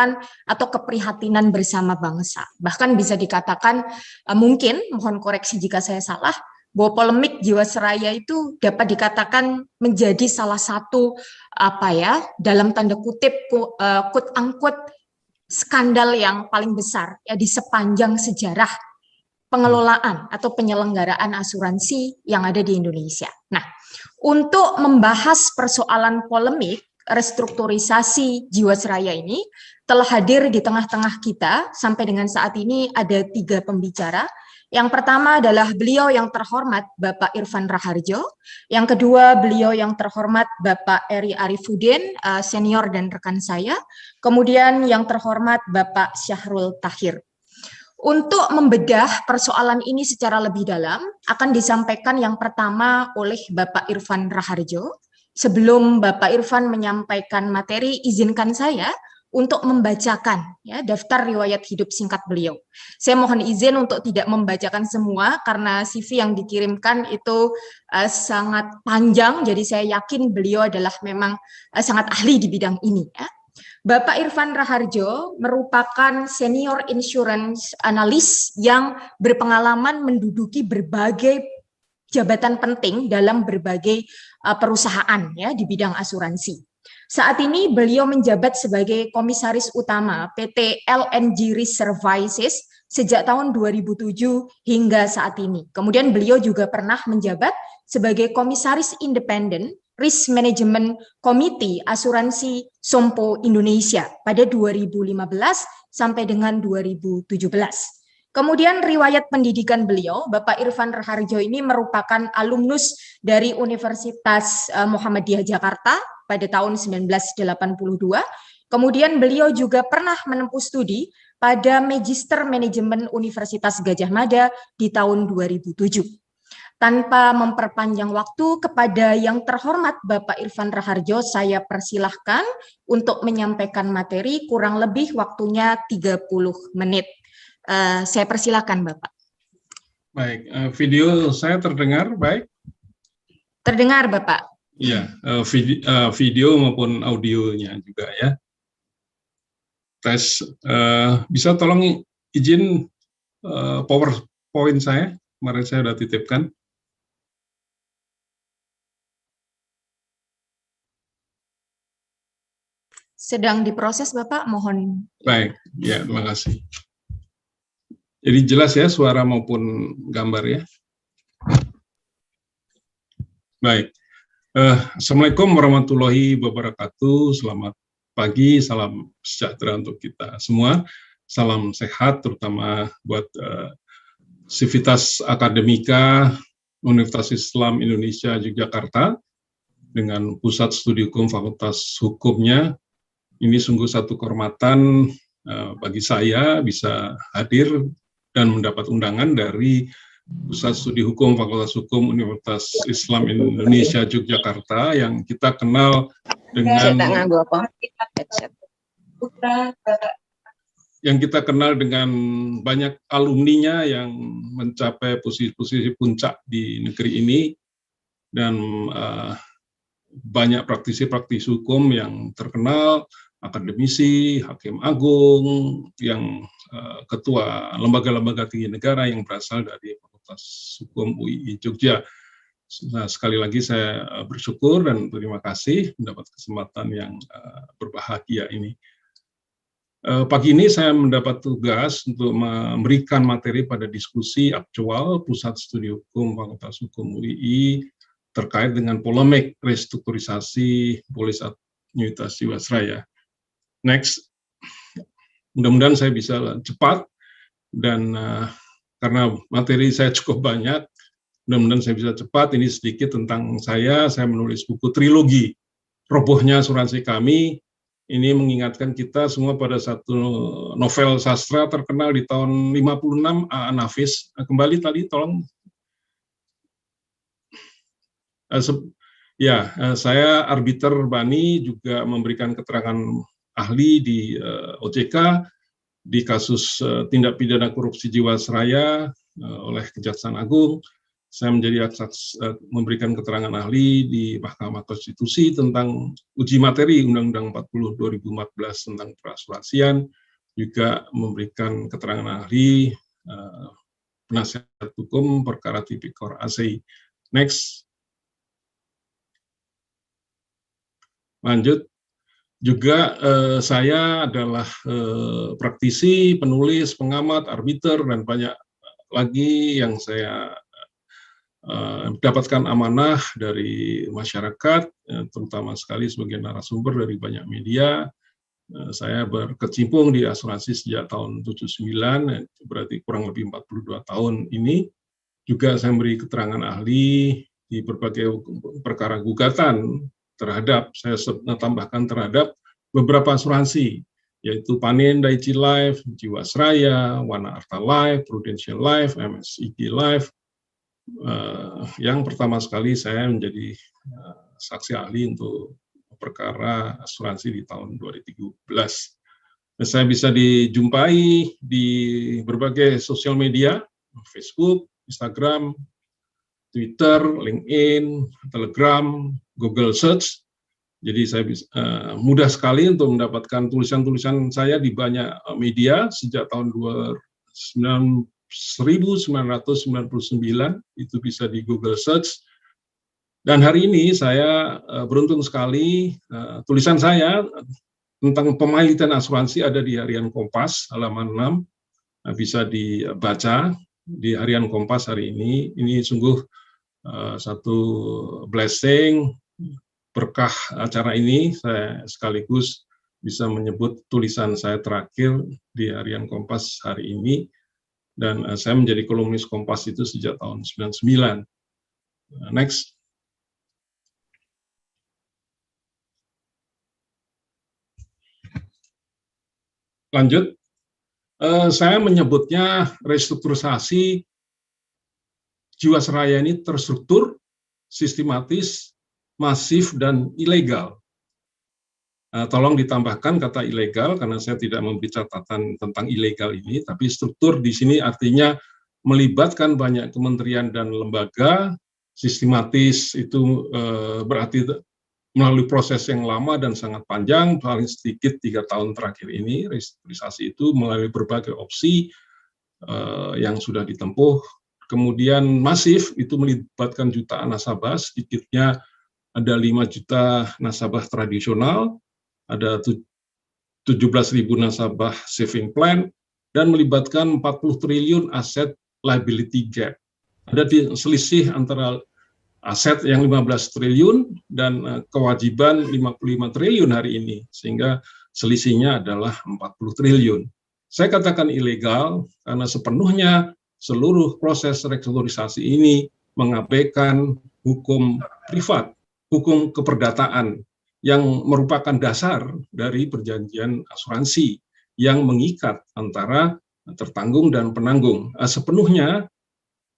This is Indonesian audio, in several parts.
persoalan atau keprihatinan bersama bangsa. Bahkan bisa dikatakan, mungkin, mohon koreksi jika saya salah, bahwa polemik Jiwasraya itu dapat dikatakan menjadi salah satu dalam tanda kutip quote unquote skandal yang paling besar ya di sepanjang sejarah pengelolaan atau penyelenggaraan asuransi yang ada di Indonesia. Nah, untuk membahas persoalan polemik restrukturisasi Jiwasraya ini telah hadir di tengah-tengah kita sampai dengan saat ini ada 3 pembicara. Yang pertama adalah beliau yang terhormat Bapak Irfan Raharjo, yang kedua beliau yang terhormat Bapak Eri Arifudin, senior dan rekan saya, kemudian yang terhormat Bapak Syahrul Tahir. Untuk membedah persoalan ini secara lebih dalam, akan disampaikan yang pertama oleh Bapak Irfan Raharjo. Sebelum Bapak Irfan menyampaikan materi, izinkan saya untuk membacakan ya daftar riwayat hidup singkat beliau. Saya mohon izin untuk tidak membacakan semua karena CV yang dikirimkan itu sangat panjang, jadi saya yakin beliau adalah memang sangat ahli di bidang ini. Ya. Bapak Irfan Raharjo merupakan senior insurance analyst yang berpengalaman menduduki berbagai jabatan penting dalam berbagai perusahaan ya di bidang asuransi. Saat ini beliau menjabat sebagai komisaris utama PT LNG Risk Services sejak tahun 2007 hingga saat ini. Kemudian beliau juga pernah menjabat sebagai komisaris independen Risk Management Committee Asuransi Sompo Indonesia pada 2015 sampai dengan 2017. Kemudian riwayat pendidikan beliau, Bapak Irfan Raharjo ini merupakan alumnus dari Universitas Muhammadiyah Jakarta pada tahun 1982. Kemudian beliau juga pernah menempuh studi pada Magister Manajemen Universitas Gadjah Mada di tahun 2007. Tanpa memperpanjang waktu, kepada yang terhormat Bapak Irfan Raharjo, saya persilahkan untuk menyampaikan materi, kurang lebih waktunya 30 menit. Saya persilakan Bapak. Baik, video saya terdengar baik? Terdengar Bapak. Iya, video maupun audionya juga ya. Tes, bisa tolong izin PowerPoint saya, kemarin saya sudah titipkan. Sedang diproses Bapak, mohon. Baik, ya terima kasih. Jadi jelas ya suara maupun gambar ya. Baik, Assalamualaikum warahmatullahi wabarakatuh. Selamat pagi, salam sejahtera untuk kita semua. Salam sehat, terutama buat Sivitas Akademika Universitas Islam Indonesia Yogyakarta dengan Pusat Studi Hukum Fakultas Hukumnya. Ini sungguh satu kehormatan bagi saya bisa hadir dan mendapat undangan dari Pusat Studi Hukum Fakultas Hukum Universitas Islam Indonesia Yogyakarta yang kita kenal dengan banyak alumninya yang mencapai posisi-posisi puncak di negeri ini dan banyak praktisi-praktisi hukum yang terkenal, akademisi, hakim agung, yang ketua lembaga-lembaga tinggi negara yang berasal dari Fakultas Hukum UII Jogja. Nah, sekali lagi saya bersyukur dan terima kasih mendapat kesempatan yang berbahagia ini. Pagi ini saya mendapat tugas untuk memberikan materi pada diskusi aktual Pusat Studi Hukum Fakultas Hukum UII terkait dengan polemik restrukturisasi Polis Annuitas Jiwasraya. Next. Mudah-mudahan saya bisa cepat dan karena materi saya cukup banyak, mudah-mudahan saya bisa cepat. Ini sedikit tentang saya menulis buku trilogi Robohnya Asuransi Kami. Ini mengingatkan kita semua pada satu novel sastra terkenal di tahun 56, A.A. Nafis. Kembali tadi tolong. Saya Arbiter Bani juga memberikan keterangan ahli di OJK di kasus tindak pidana korupsi Jiwasraya oleh Kejaksaan Agung. saya menjadi memberikan keterangan ahli di Mahkamah Konstitusi tentang uji materi Undang-Undang 40 2014 tentang perasuransian, juga memberikan keterangan ahli penasihat hukum perkara tipikor ASEI. Next. Lanjut. Juga saya adalah praktisi, penulis, pengamat, arbiter, dan banyak lagi yang saya dapatkan amanah dari masyarakat, terutama sekali sebagai narasumber dari banyak media. Saya berkecimpung di asuransi sejak tahun 79, berarti kurang lebih 42 tahun ini. Juga saya memberi keterangan ahli di berbagai perkara gugatan terhadap, saya tambahkan terhadap beberapa asuransi, yaitu Panin Dai-ichi Life, Jiwasraya, Wana Arta Life, Prudential Life, MSIG Life. Yang pertama sekali saya menjadi saksi ahli untuk perkara asuransi di tahun 2013. Saya bisa dijumpai di berbagai sosial media, Facebook, Instagram, Twitter, LinkedIn, Telegram, Google Search. Jadi saya bisa, mudah sekali untuk mendapatkan tulisan-tulisan saya di banyak media sejak tahun 1999, itu bisa di Google Search. Dan hari ini saya beruntung sekali, tulisan saya tentang pemilitan asuransi ada di Harian Kompas, halaman 6, bisa dibaca di Harian Kompas hari ini. Ini sungguh satu blessing, berkah acara ini, saya sekaligus bisa menyebut tulisan saya terakhir di Harian Kompas hari ini, dan saya menjadi kolumnis Kompas itu sejak tahun 99. Next. Lanjut, saya menyebutnya restrukturisasi Jiwasraya ini terstruktur, sistematis, masif, dan ilegal. Tolong ditambahkan kata ilegal, karena saya tidak memberi catatan tentang ilegal ini, tapi struktur di sini artinya melibatkan banyak kementerian dan lembaga. Sistematis itu berarti melalui proses yang lama dan sangat panjang, paling sedikit 3 tahun terakhir ini, restrukturisasi itu melalui berbagai opsi yang sudah ditempuh. Kemudian masif itu melibatkan jutaan nasabah, sedikitnya ada 5 juta nasabah tradisional, ada 17.000 nasabah saving plan, dan melibatkan 40 triliun aset liability gap. Ada selisih antara aset yang 15 triliun dan kewajiban 55 triliun hari ini, sehingga selisihnya adalah 40 triliun. Saya katakan ilegal karena sepenuhnya seluruh proses restrukturisasi ini mengabaikan hukum privat, hukum keperdataan yang merupakan dasar dari perjanjian asuransi yang mengikat antara tertanggung dan penanggung. Sepenuhnya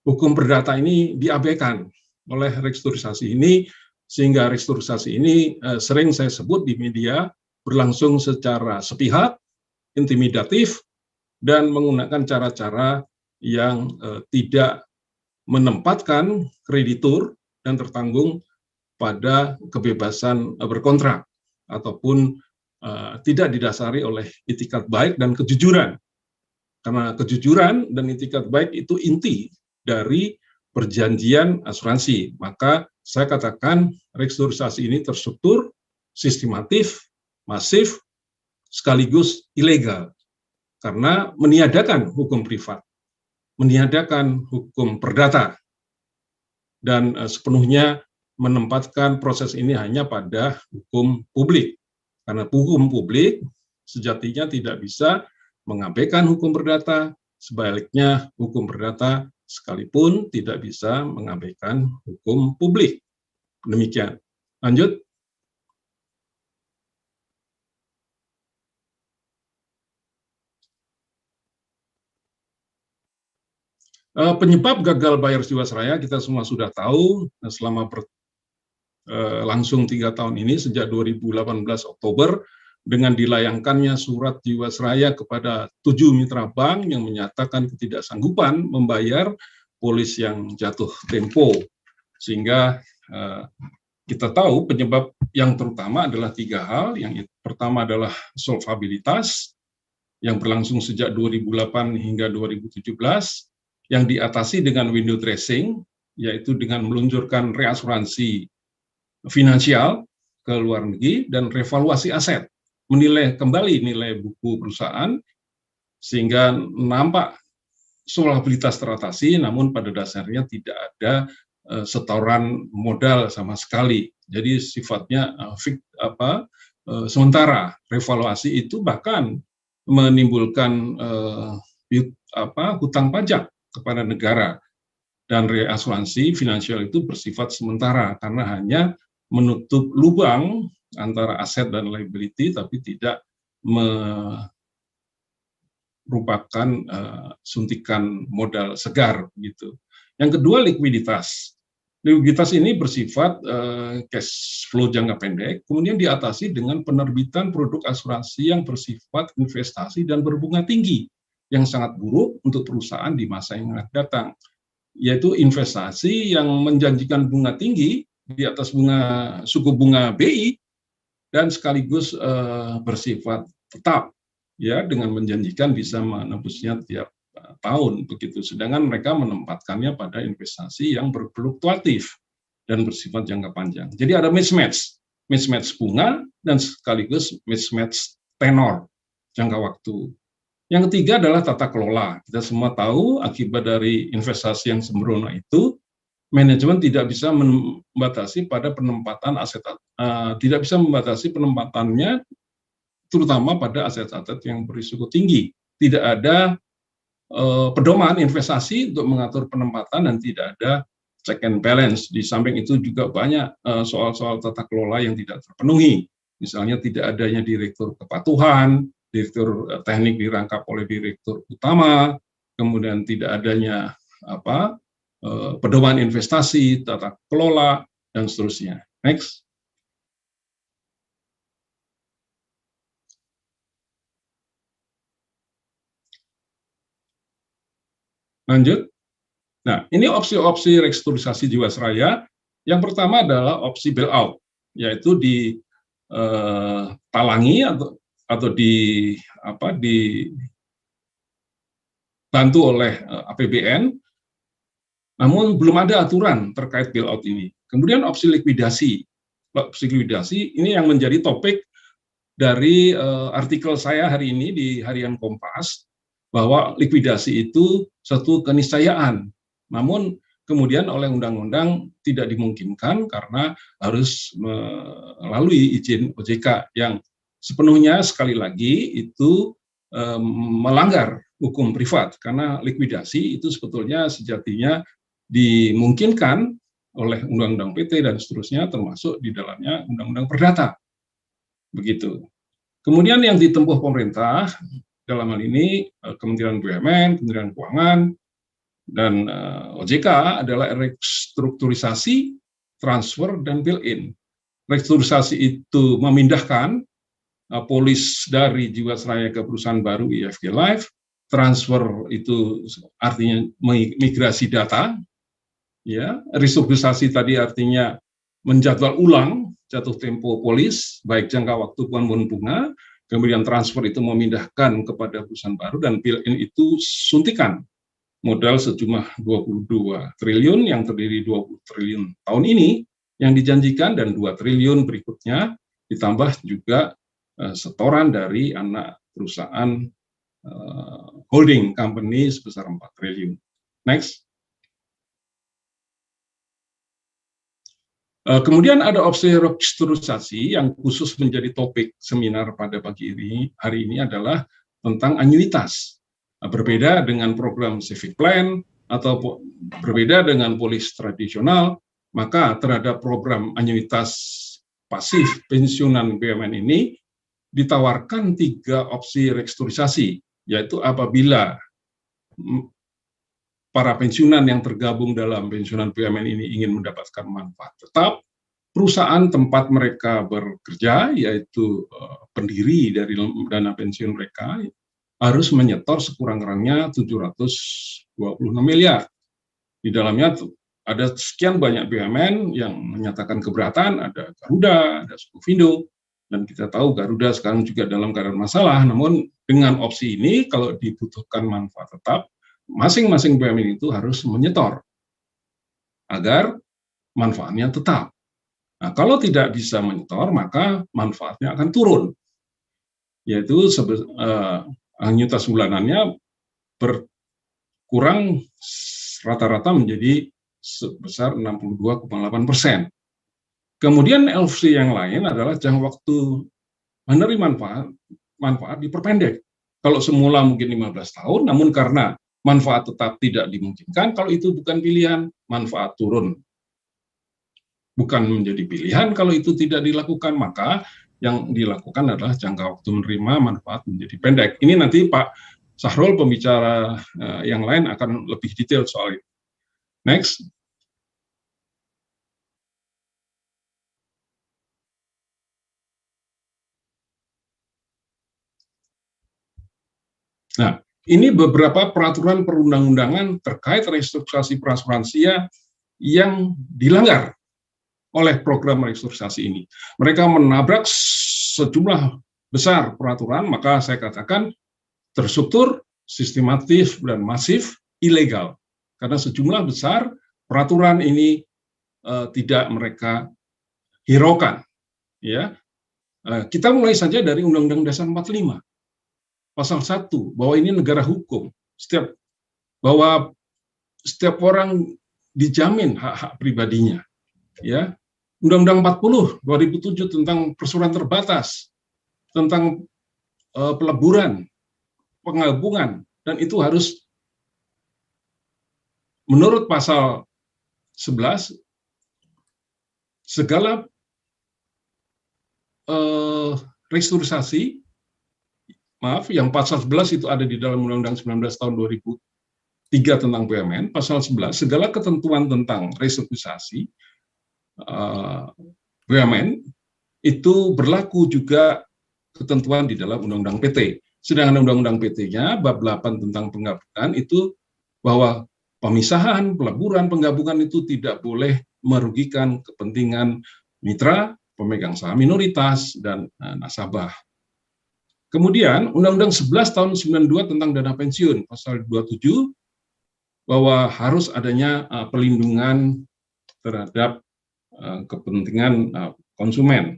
hukum perdata ini diabaikan oleh restrukturisasi ini, sehingga restrukturisasi ini sering saya sebut di media berlangsung secara sepihak, intimidatif, dan menggunakan cara-cara yang tidak menempatkan kreditur dan tertanggung pada kebebasan berkontrak, ataupun tidak didasari oleh itikat baik dan kejujuran. Karena kejujuran dan itikat baik itu inti dari perjanjian asuransi. Maka saya katakan restrukturisasi ini terstruktur, sistematif, masif, sekaligus ilegal. Karena meniadakan hukum privat, meniadakan hukum perdata, dan sepenuhnya menempatkan proses ini hanya pada hukum publik. Karena hukum publik sejatinya tidak bisa mengabaikan hukum perdata, sebaliknya hukum perdata sekalipun tidak bisa mengabaikan hukum publik. Demikian. Lanjut. Penyebab gagal bayar Jiwasraya kita semua sudah tahu selama langsung 3 tahun ini, sejak 2018 Oktober, dengan dilayangkannya surat Jiwasraya kepada 7 mitra bank yang menyatakan ketidaksanggupan membayar polis yang jatuh tempo, sehingga kita tahu penyebab yang terutama adalah 3 hal. Yang pertama adalah solvabilitas yang berlangsung sejak 2008 hingga 2017, yang diatasi dengan window dressing, yaitu dengan meluncurkan reasuransi finansial ke luar negeri dan revaluasi aset, menilai kembali nilai buku perusahaan sehingga nampak solvabilitas teratasi, namun pada dasarnya tidak ada setoran modal sama sekali. Jadi sifatnya sementara. Revaluasi itu bahkan menimbulkan hutang pajak kepada negara, dan reasuransi finansial itu bersifat sementara karena hanya menutup lubang antara aset dan liability, tapi tidak merupakan suntikan modal segar gitu. Yang kedua, likuiditas. Likuiditas ini bersifat cash flow jangka pendek, kemudian diatasi dengan penerbitan produk asuransi yang bersifat investasi dan berbunga tinggi, yang sangat buruk untuk perusahaan di masa yang akan datang, yaitu investasi yang menjanjikan bunga tinggi di atas suku bunga BI dan sekaligus bersifat tetap, ya, dengan menjanjikan bisa menembusnya tiap tahun begitu, sedangkan mereka menempatkannya pada investasi yang berfluktuatif dan bersifat jangka panjang. Jadi ada mismatch bunga dan sekaligus mismatch tenor jangka waktu. Yang ketiga adalah tata kelola. Kita semua tahu akibat dari investasi yang sembrono itu, manajemen tidak bisa membatasi pada penempatan aset, tidak bisa membatasi penempatannya, terutama pada aset-aset yang berisiko tinggi. Tidak ada pedoman investasi untuk mengatur penempatan dan tidak ada check and balance. Di samping itu juga banyak soal-soal tata kelola yang tidak terpenuhi. Misalnya tidak adanya direktur kepatuhan, direktur teknik dirangkap oleh direktur utama, kemudian tidak adanya pedoman investasi, tata kelola, dan seterusnya. Next. Lanjut. Nah, ini opsi-opsi restrukturisasi Jiwasraya. Yang pertama adalah opsi bailout, yaitu ditalangi atau dibantu oleh APBN, namun belum ada aturan terkait bailout ini. Kemudian opsi likuidasi. Opsi likuidasi ini yang menjadi topik dari artikel saya hari ini di Harian Kompas, bahwa likuidasi itu satu keniscayaan. Namun kemudian oleh undang-undang tidak dimungkinkan karena harus melalui izin OJK yang sepenuhnya sekali lagi itu melanggar hukum privat, karena likuidasi itu sebetulnya sejatinya dimungkinkan oleh Undang-Undang PT dan seterusnya, termasuk di dalamnya Undang-Undang Perdata. Begitu. Kemudian yang ditempuh pemerintah dalam hal ini Kementerian BUMN, Kementerian Keuangan, dan OJK adalah restrukturisasi, transfer, dan build-in. Restrukturisasi itu memindahkan polis dari Jiwasraya ke perusahaan baru IFG Life, transfer itu artinya migrasi data, ya. Restrukturisasi tadi artinya menjadwal ulang jatuh tempo polis, baik jangka waktu maupun bunga. Kemudian transfer itu memindahkan kepada perusahaan baru, dan build-in itu suntikan modal sejumlah 22 triliun yang terdiri 20 triliun tahun ini yang dijanjikan, dan 2 triliun berikutnya, ditambah juga setoran dari anak perusahaan holding company sebesar 4 triliun. Next. Kemudian ada opsi restrukturisasi yang khusus menjadi topik seminar pada pagi hari ini adalah tentang annuitas. Berbeda dengan program civic plan atau berbeda dengan polis tradisional, maka terhadap program annuitas pasif pensiunan BUMN ini ditawarkan 3 opsi restrukturisasi, yaitu apabila para pensiunan yang tergabung dalam pensiunan BUMN ini ingin mendapatkan manfaat tetap, perusahaan tempat mereka bekerja, yaitu pendiri dari dana pensiun mereka, harus menyetor sekurang-kurangnya 726 miliar. Di dalamnya ada sekian banyak BUMN yang menyatakan keberatan, ada Garuda, ada Skovindo, dan kita tahu Garuda sekarang juga dalam keadaan masalah. Namun dengan opsi ini, kalau dibutuhkan manfaat tetap, masing-masing BUMN itu harus menyetor agar manfaatnya tetap. Nah, kalau tidak bisa menyetor, maka manfaatnya akan turun, yaitu annuitas bulanannya berkurang rata-rata menjadi sebesar 62,8%. Kemudian LC yang lain adalah jangka waktu menerima manfaat diperpendek. Kalau semula mungkin 15 tahun, namun karena manfaat tetap tidak dimungkinkan, kalau itu bukan pilihan, manfaat turun. Bukan menjadi pilihan kalau itu tidak dilakukan, maka yang dilakukan adalah jangka waktu menerima manfaat menjadi pendek. Ini nanti Pak Sahrul, pembicara yang lain akan lebih detail soal itu. Next. Nah, ini beberapa peraturan perundang-undangan terkait restrukturisasi perasuransian yang dilanggar oleh program restrukturisasi ini. Mereka menabrak sejumlah besar peraturan, maka saya katakan terstruktur, sistematis, dan masif, ilegal. Karena sejumlah besar peraturan ini tidak mereka hiraukan. Ya. Kita mulai saja dari Undang-Undang Dasar 45. Pasal 1, bahwa ini negara hukum. Bahwa setiap orang dijamin hak-hak pribadinya. Ya. Undang-Undang 40 2007 tentang perseroan terbatas, tentang peleburan, penggabungan, dan itu harus menurut pasal 11 segala restrukturisasi, yang pasal 11 itu ada di dalam Undang-Undang 19 tahun 2003 tentang BUMN, pasal 11 segala ketentuan tentang restrukturisasi BUMN itu berlaku juga ketentuan di dalam Undang-Undang PT. Sedangkan Undang-Undang PT-nya bab 8 tentang penggabungan itu bahwa pemisahan, peleburan, penggabungan itu tidak boleh merugikan kepentingan mitra, pemegang saham minoritas, dan nasabah. Kemudian Undang-Undang 11 tahun 92 tentang dana pensiun, pasal 27, bahwa harus adanya pelindungan terhadap kepentingan konsumen.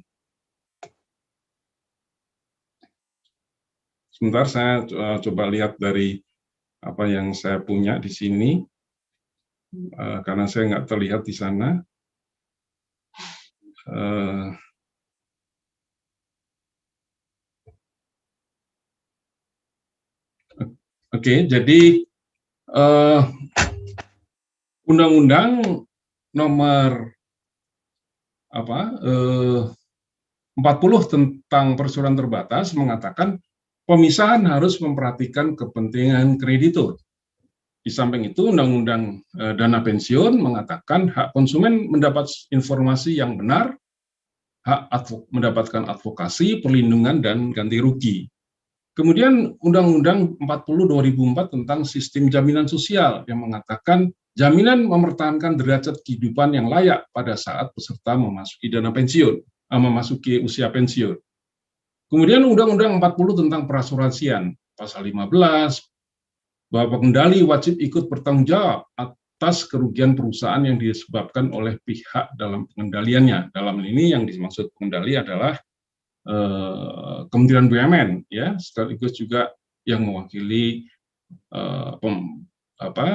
Sebentar, saya coba lihat dari apa yang saya punya di sini, karena saya nggak terlihat di sana. Oke, jadi Undang-Undang nomor 40 tentang perseroan terbatas mengatakan pemisahan harus memperhatikan kepentingan kreditur. Di samping itu, Undang-Undang Dana Pensiun mengatakan hak konsumen mendapat informasi yang benar, hak mendapatkan advokasi, perlindungan, dan ganti rugi. Kemudian Undang-Undang 40 2004 tentang sistem jaminan sosial yang mengatakan jaminan mempertahankan derajat kehidupan yang layak pada saat peserta memasuki dana pensiun, memasuki usia pensiun. Kemudian Undang-Undang 40 tentang perasuransian, pasal 15, bahwa pengendali wajib ikut bertanggung jawab atas kerugian perusahaan yang disebabkan oleh pihak dalam pengendaliannya. Dalam ini yang dimaksud pengendali adalah Kementerian BUMN, ya, sekaligus juga yang mewakili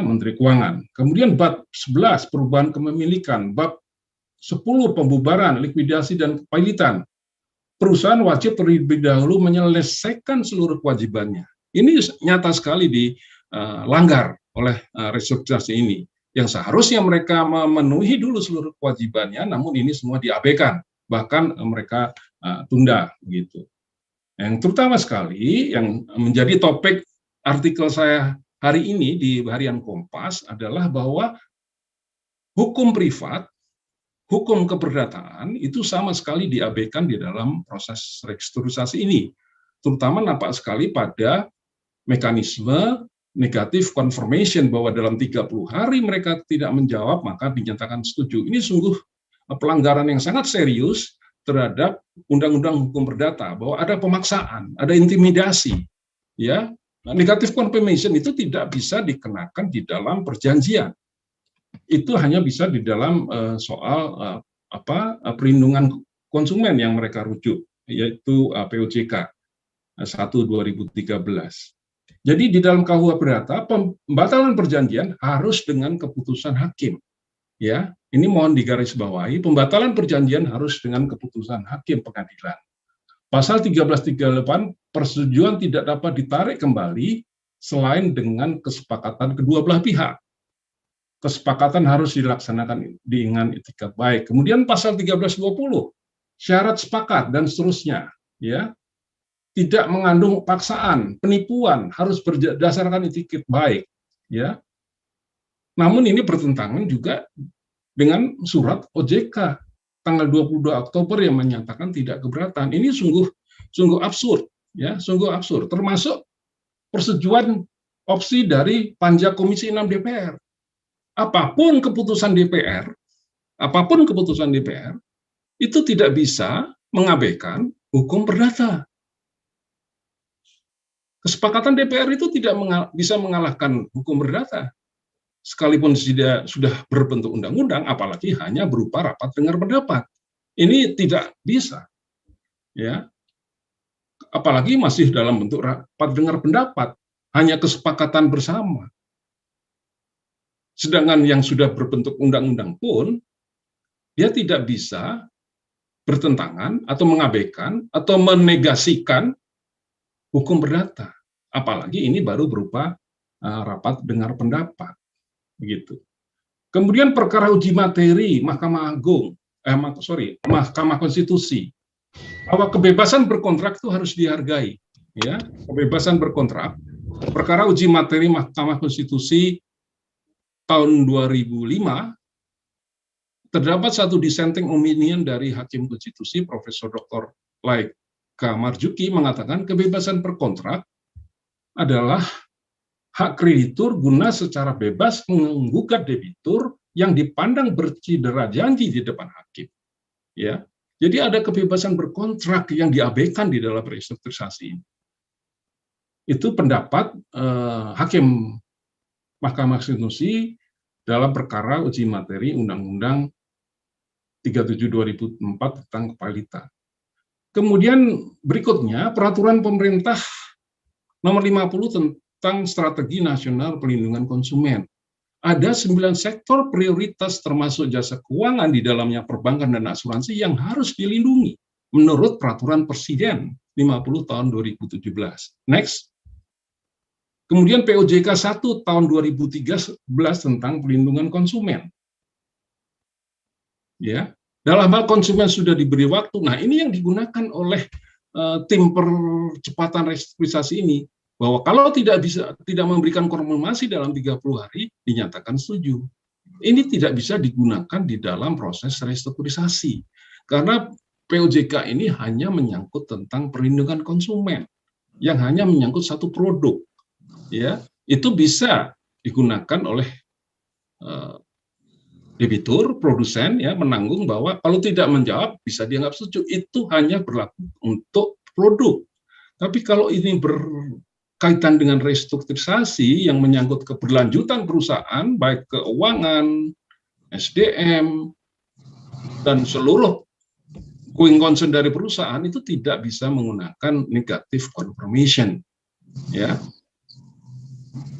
Menteri Keuangan. Kemudian bab 11 perubahan kepemilikan, bab 10 pembubaran, likuidasi, dan kepilitan. Perusahaan wajib terlebih dahulu menyelesaikan seluruh kewajibannya. Ini nyata sekali dilanggar oleh restrukturisasi ini. Yang seharusnya mereka memenuhi dulu seluruh kewajibannya, namun ini semua diabaikan, bahkan mereka tunda, gitu. Yang terutama sekali yang menjadi topik artikel saya hari ini di Harian Kompas adalah bahwa hukum privat, hukum keperdataan itu sama sekali diabaikan di dalam proses restrukturisasi ini. Terutama nampak sekali pada mekanisme negatif confirmation bahwa dalam 30 hari mereka tidak menjawab, maka dinyatakan setuju. Ini sungguh pelanggaran yang sangat serius terhadap Undang-Undang Hukum Perdata, bahwa ada pemaksaan, ada intimidasi. Ya, negatif confirmation itu tidak bisa dikenakan di dalam perjanjian. Itu hanya bisa di dalam soal perlindungan konsumen yang mereka rujuk, yaitu POJK 1/2013. Jadi di dalam KUH Perdata, pembatalan perjanjian harus dengan keputusan hakim. Ya, ini mohon digarisbawahi, pembatalan perjanjian harus dengan keputusan hakim pengadilan. Pasal 1338, persetujuan tidak dapat ditarik kembali selain dengan kesepakatan kedua belah pihak. Kesepakatan harus dilaksanakan dengan etikat baik. Kemudian pasal 1320, syarat sepakat dan seterusnya, ya. Tidak mengandung paksaan, penipuan, harus berdasarkan etiket baik, ya. Namun ini bertentangan juga dengan surat OJK tanggal 22 Oktober yang menyatakan tidak keberatan. Ini sungguh absurd, ya, sungguh absurd. Termasuk persetujuan opsi dari panja Komisi 6 DPR. Apapun keputusan DPR itu tidak bisa mengabaikan hukum perdata. Kesepakatan DPR itu tidak bisa mengalahkan hukum perdata, sekalipun sudah berbentuk undang-undang, apalagi hanya berupa rapat dengar pendapat. Ini tidak bisa, ya. Apalagi masih dalam bentuk rapat dengar pendapat, hanya kesepakatan bersama. Sedangkan yang sudah berbentuk undang-undang pun, dia tidak bisa bertentangan atau mengabaikan atau menegasikan hukum perdata, apalagi ini baru berupa rapat dengar pendapat, begitu. Kemudian perkara uji materi Mahkamah Konstitusi, bahwa kebebasan berkontrak itu harus dihargai, ya, kebebasan berkontrak. Perkara uji materi Mahkamah Konstitusi tahun 2005, terdapat satu dissenting opinion dari Hakim Konstitusi Profesor Dr. Laika Marzuki mengatakan kebebasan berkontrak adalah hak kreditur guna secara bebas menggugat debitur yang dipandang bercedera janji di depan hakim. Ya, jadi ada kebebasan berkontrak yang diabaikan di dalam restrukturisasi. Itu pendapat Hakim Mahkamah Konstitusi dalam perkara uji materi Undang-Undang 37/2004 tentang kepalitan. Kemudian berikutnya peraturan pemerintah nomor 50 tentang Strategi Nasional Perlindungan Konsumen. Ada 9 sektor prioritas termasuk jasa keuangan di dalamnya perbankan dan asuransi yang harus dilindungi menurut peraturan Presiden 50 tahun 2017. Next. Kemudian POJK 1 tahun 2013 tentang perlindungan konsumen. Ya, dalam hal konsumen sudah diberi waktu. Nah, ini yang digunakan oleh tim percepatan restrukturisasi ini, bahwa kalau tidak memberikan konfirmasi dalam 30 hari dinyatakan setuju. Ini tidak bisa digunakan di dalam proses restrukturisasi karena POJK ini hanya menyangkut tentang perlindungan konsumen yang hanya menyangkut satu produk, ya. Itu bisa digunakan oleh debitur, produsen, ya, menanggung bahwa kalau tidak menjawab bisa dianggap setuju. Itu hanya berlaku untuk produk. Tapi kalau ini berkaitan dengan restrukturisasi yang menyangkut keberlanjutan perusahaan, baik keuangan, SDM, dan seluruh going concern dari perusahaan, itu tidak bisa menggunakan negative confirmation, ya.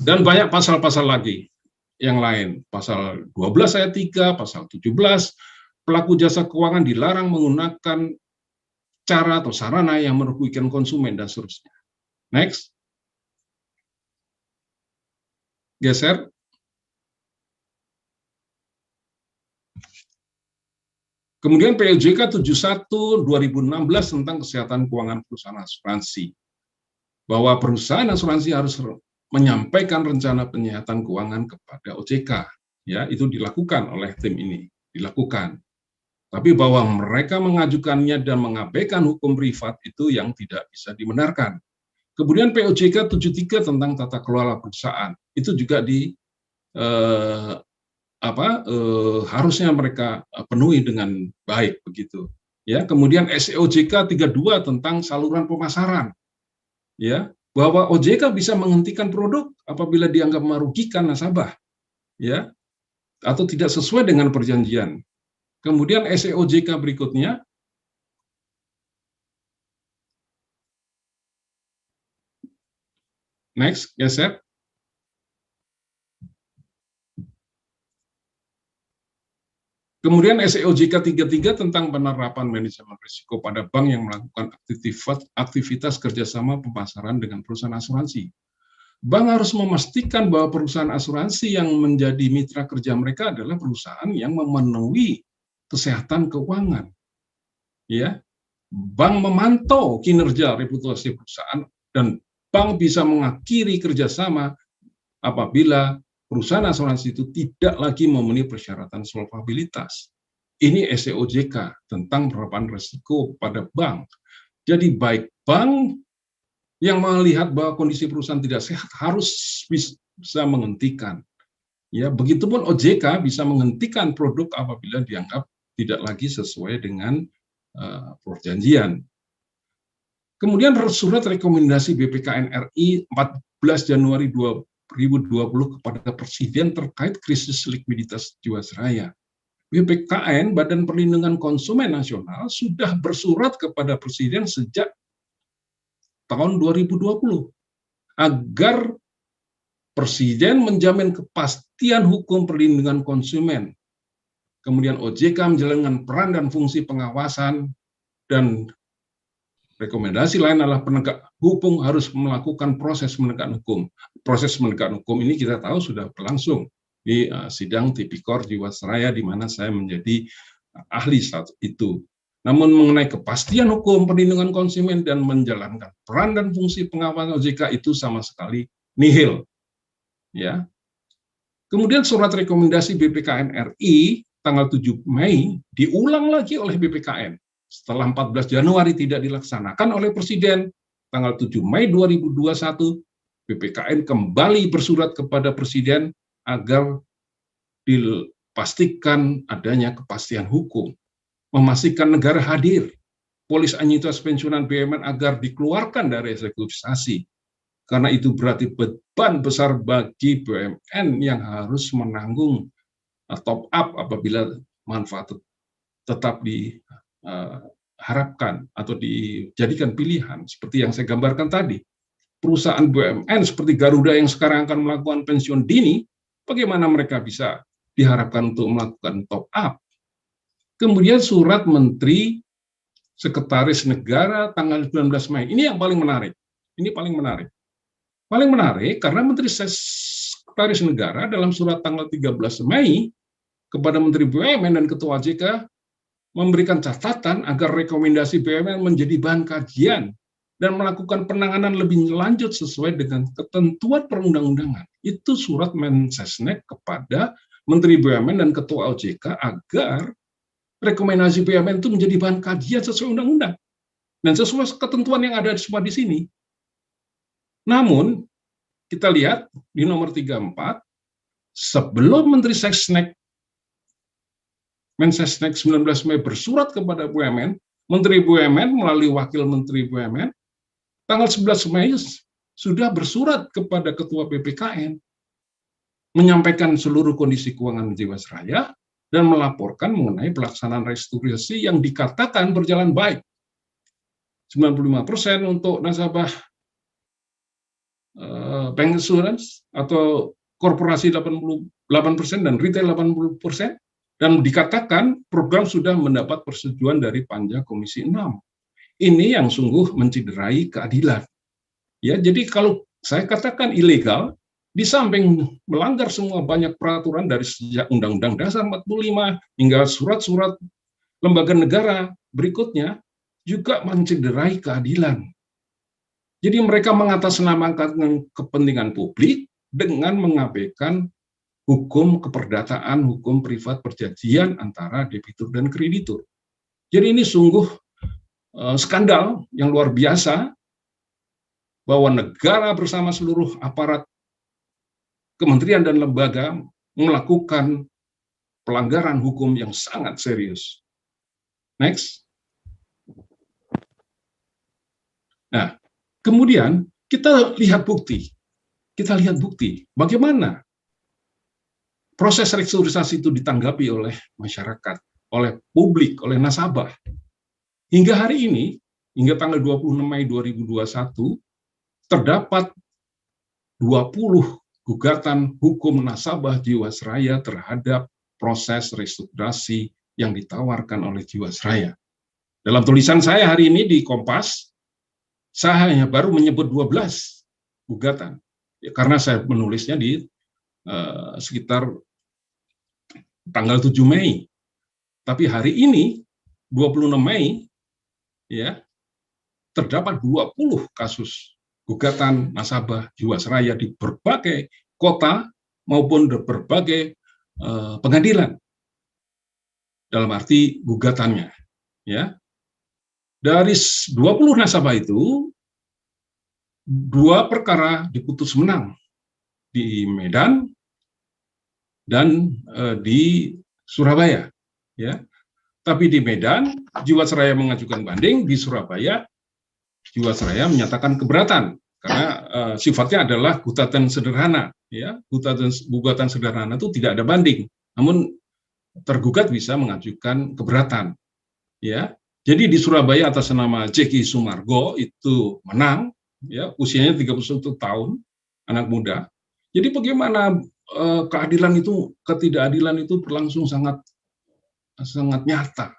Dan banyak pasal-pasal lagi yang lain, pasal 12 ayat 3, pasal 17, pelaku jasa keuangan dilarang menggunakan cara atau sarana yang merugikan konsumen dan seterusnya. Next. Geser. Kemudian POJK 71 2016 tentang kesehatan keuangan perusahaan asuransi. Bahwa perusahaan asuransi harus menyampaikan rencana penyihatan keuangan kepada OJK, ya, itu dilakukan oleh tim ini, dilakukan. Tapi bahwa mereka mengajukannya dan mengabaikan hukum privat itu yang tidak bisa dibenarkan. Kemudian POJK 73 tentang tata kelola perusahaan itu juga harusnya mereka penuhi dengan baik begitu. Ya, kemudian SEOJK 32 tentang saluran pemasaran. Ya, bahwa OJK bisa menghentikan produk apabila dianggap merugikan nasabah, ya, atau tidak sesuai dengan perjanjian. Kemudian SEOJK berikutnya, next, geser. Kemudian SEOJK 33 tentang penerapan manajemen risiko pada bank yang melakukan aktivitas kerjasama pemasaran dengan perusahaan asuransi. Bank harus memastikan bahwa perusahaan asuransi yang menjadi mitra kerja mereka adalah perusahaan yang memenuhi kesehatan keuangan. Ya, bank memantau kinerja reputasi perusahaan dan bank bisa mengakhiri kerjasama apabila perusahaan asuransi itu tidak lagi memenuhi persyaratan solvabilitas. Ini SEOJK tentang penerapan risiko pada bank. Jadi baik bank yang melihat bahwa kondisi perusahaan tidak sehat harus bisa menghentikan. Ya, begitupun OJK bisa menghentikan produk apabila dianggap tidak lagi sesuai dengan perjanjian. Kemudian surat rekomendasi BPKN RI 14 Januari 2020 kepada Presiden terkait krisis likuiditas Jiwasraya. BPKN, Badan Perlindungan Konsumen Nasional, sudah bersurat kepada Presiden sejak tahun 2020 agar Presiden menjamin kepastian hukum perlindungan konsumen. Kemudian OJK menjalankan peran dan fungsi pengawasan, dan rekomendasi lain adalah penegak hukum harus melakukan proses penegakan hukum. Proses penegakan hukum ini kita tahu sudah berlangsung di sidang Tipikor Jiwasraya di mana saya menjadi ahli saat itu. Namun mengenai kepastian hukum perlindungan konsumen dan menjalankan peran dan fungsi pengawasan OJK itu sama sekali nihil. Ya. Kemudian surat rekomendasi BPKN RI tanggal 7 Mei diulang lagi oleh BPKN. Setelah 14 Januari tidak dilaksanakan oleh Presiden, tanggal 7 Mei 2021, BPKN kembali bersurat kepada Presiden agar dipastikan adanya kepastian hukum, memastikan negara hadir, polis annuitas pensiunan BUMN agar dikeluarkan dari sekuritasi, karena itu berarti beban besar bagi BUMN yang harus menanggung top up apabila manfaat tetap diharapkan atau dijadikan pilihan seperti yang saya gambarkan tadi. Perusahaan BUMN seperti Garuda yang sekarang akan melakukan pensiun dini, bagaimana mereka bisa diharapkan untuk melakukan top up? Kemudian surat Menteri Sekretaris Negara tanggal 19 Mei. Ini yang paling menarik. Ini paling menarik. Paling menarik karena Menteri Sekretaris Negara dalam surat tanggal 13 Mei kepada Menteri BUMN dan Ketua OJK memberikan catatan agar rekomendasi BUMN menjadi bahan kajian dan melakukan penanganan lebih lanjut sesuai dengan ketentuan perundang-undangan. Itu surat Mensesnek kepada Menteri BUMN dan Ketua OJK agar rekomendasi BUMN itu menjadi bahan kajian sesuai undang-undang dan sesuai ketentuan yang ada semua di sini. Namun, kita lihat di nomor 34, sebelum Menteri Mensesnek 19 Mei bersurat kepada BUMN, Menteri BUMN melalui Wakil Menteri BUMN, tanggal 11 Mei sudah bersurat kepada Ketua BPKN, menyampaikan seluruh kondisi keuangan Jiwasraya, dan melaporkan mengenai pelaksanaan restrukturisasi yang dikatakan berjalan baik. 95% untuk nasabah bank insurance atau korporasi 88% dan retail 80%, dan dikatakan program sudah mendapat persetujuan dari Panja Komisi 6. Ini yang sungguh mencederai keadilan. Ya, jadi kalau saya katakan ilegal, di samping melanggar semua banyak peraturan dari sejak Undang-Undang Dasar 45 hingga surat-surat lembaga negara berikutnya, juga mencederai keadilan. Jadi mereka mengatasnamakan kepentingan publik dengan mengabaikan hukum keperdataan, hukum privat perjanjian antara debitur dan kreditur. Jadi ini sungguh skandal yang luar biasa, bahwa negara bersama seluruh aparat kementerian dan lembaga melakukan pelanggaran hukum yang sangat serius. Next. Nah, kemudian kita lihat bukti. Kita lihat bukti bagaimana proses restrukturisasi itu ditanggapi oleh masyarakat, oleh publik, oleh nasabah. Hingga hari ini, hingga tanggal 26 Mei 2021, terdapat 20 gugatan hukum nasabah Jiwasraya terhadap proses restrukturisasi yang ditawarkan oleh Jiwasraya. Dalam tulisan saya hari ini di Kompas, saya hanya baru menyebut 12 gugatan, ya, karena saya menulisnya di sekitar tanggal 7 Mei. Tapi hari ini, 26 Mei, ya, terdapat 20 kasus gugatan nasabah Jiwasraya di berbagai kota maupun di berbagai pengadilan. Dalam arti gugatannya, ya. Dari 20 nasabah itu, 2 perkara diputus menang di Medan dan di Surabaya, ya. Tapi di Medan Jiwasraya mengajukan banding, di Surabaya Jiwasraya menyatakan keberatan karena sifatnya adalah gugatan sederhana, ya. Gugatan sederhana itu tidak ada banding, namun tergugat bisa mengajukan keberatan, ya. Jadi di Surabaya atas nama Jeki Sumargo itu menang, ya, usianya 31 tahun, anak muda. Jadi bagaimana keadilan itu, ketidakadilan itu berlangsung sangat nyata.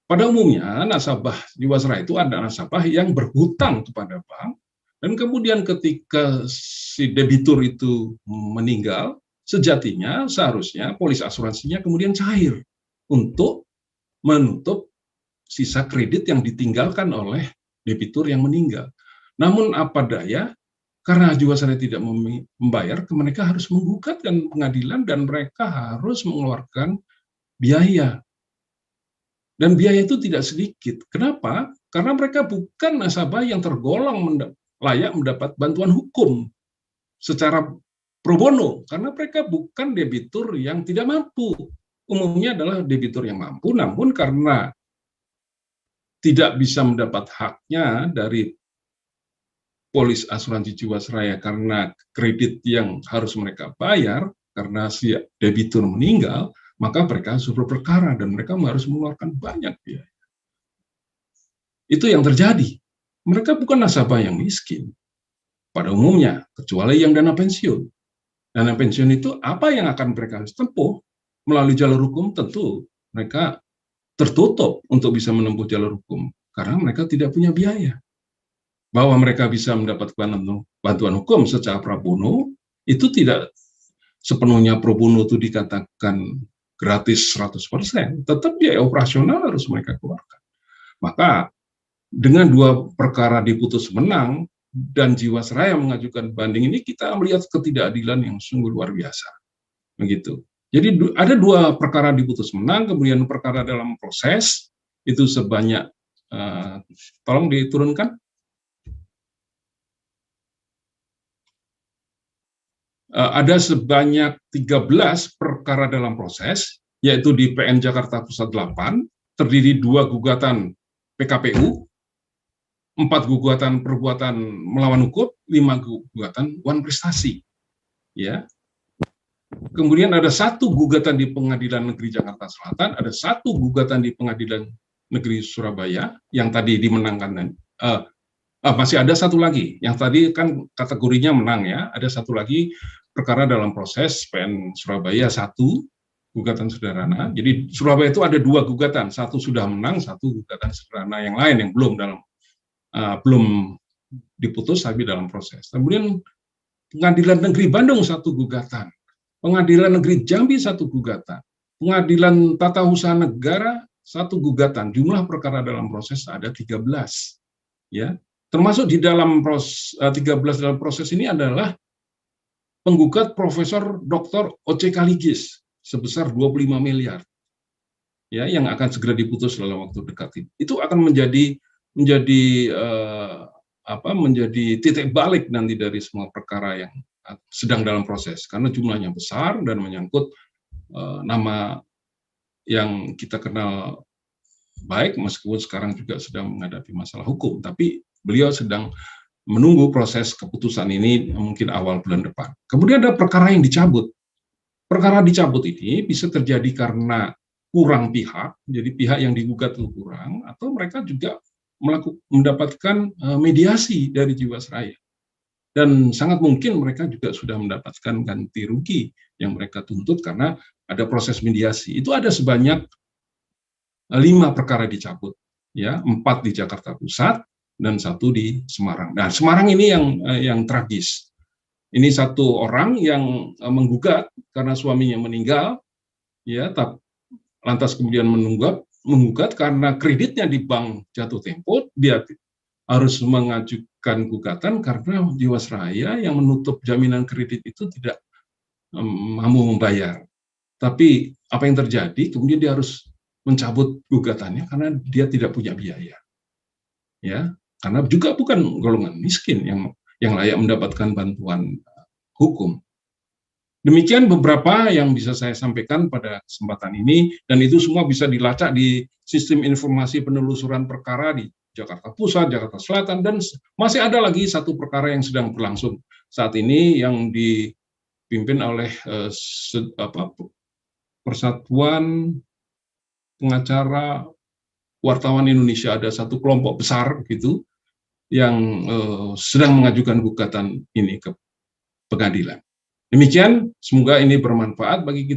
Pada umumnya nasabah Jiwasraya itu ada nasabah yang berhutang kepada bank, dan kemudian ketika si debitur itu meninggal, sejatinya seharusnya polis asuransinya kemudian cair untuk menutup sisa kredit yang ditinggalkan oleh debitur yang meninggal. Namun apa daya, karena Jiwasraya tidak membayar, mereka harus menggugatkan pengadilan dan mereka harus mengeluarkan biaya. Dan biaya itu tidak sedikit. Kenapa? Karena mereka bukan nasabah yang tergolong layak mendapat bantuan hukum secara pro bono, karena mereka bukan debitur yang tidak mampu. Umumnya adalah debitur yang mampu, namun karena tidak bisa mendapat haknya dari polis asuransi Jiwasraya karena kredit yang harus mereka bayar karena si debitur meninggal, maka mereka harus berperkara dan mereka harus mengeluarkan banyak biaya. Itu yang terjadi. Mereka bukan nasabah yang miskin pada umumnya, kecuali yang dana pensiun. Dana pensiun itu apa yang akan mereka harus tempuh melalui jalur hukum? Tentu mereka tertutup untuk bisa menempuh jalur hukum karena mereka tidak punya biaya. Bahwa mereka bisa mendapatkan bantuan hukum secara pro bono itu tidak sepenuhnya pro bono itu dikatakan gratis 100%, tetap biaya operasional harus mereka keluarkan. Maka dengan 2 perkara diputus menang dan Jiwasraya mengajukan banding ini, kita melihat ketidakadilan yang sungguh luar biasa. Begitu. Jadi ada 2 perkara diputus menang, kemudian perkara dalam proses itu sebanyak, tolong diturunkan, ada sebanyak 13 perkara dalam proses, yaitu di PN Jakarta Pusat 8, terdiri 2 gugatan PKPU, 4 gugatan perbuatan melawan hukum, 5 gugatan wan prestasi. Ya. Kemudian ada 1 gugatan di Pengadilan Negeri Jakarta Selatan, ada 1 gugatan di Pengadilan Negeri Surabaya yang tadi dimenangkan. Masih ada 1 lagi, yang tadi kan kategorinya menang ya, ada 1 lagi perkara dalam proses PN Surabaya 1, gugatan sederhana. Jadi Surabaya itu ada 2 gugatan, 1 sudah menang, 1 gugatan sederhana yang lain yang belum diputus tapi dalam proses. Kemudian Pengadilan Negeri Bandung 1 gugatan, Pengadilan Negeri Jambi 1 gugatan, Pengadilan Tata Usaha Negara 1 gugatan. Jumlah perkara dalam proses ada 13. Ya. Termasuk di dalam 13 dalam proses ini adalah penggugat Profesor Dr. O.C. Kaligis sebesar 25 miliar. Ya, yang akan segera diputus dalam waktu dekat ini. Itu akan menjadi menjadi titik balik nanti dari semua perkara yang sedang dalam proses, karena jumlahnya besar dan menyangkut nama yang kita kenal baik, meskipun sekarang juga sedang menghadapi masalah hukum, tapi beliau sedang menunggu proses keputusan ini mungkin awal bulan depan. Kemudian ada perkara yang dicabut. Perkara dicabut ini bisa terjadi karena kurang pihak, jadi pihak yang digugat itu kurang, atau mereka juga mendapatkan mediasi dari Jiwasraya. Dan sangat mungkin mereka juga sudah mendapatkan ganti rugi yang mereka tuntut karena ada proses mediasi. Itu ada sebanyak 5 perkara dicabut, ya, 4 di Jakarta Pusat dan 1 di Semarang. Nah, Semarang ini yang tragis. Ini satu orang yang menggugat karena suaminya meninggal, ya, lantas kemudian menggugat karena kreditnya di bank jatuh tempo, dia harus mengajukan gugatan karena Jiwasraya yang menutup jaminan kredit itu tidak mampu membayar. Tapi apa yang terjadi? Kemudian dia harus mencabut gugatannya karena dia tidak punya biaya. Ya, karena juga bukan golongan miskin yang layak mendapatkan bantuan hukum. Demikian beberapa yang bisa saya sampaikan pada kesempatan ini, dan itu semua bisa dilacak di sistem informasi penelusuran perkara di Jakarta Pusat, Jakarta Selatan, dan masih ada lagi satu perkara yang sedang berlangsung saat ini yang dipimpin oleh Persatuan Pengacara Wartawan Indonesia. Ada satu kelompok besar gitu yang sedang mengajukan gugatan ini ke pengadilan. Demikian, semoga ini bermanfaat bagi kita.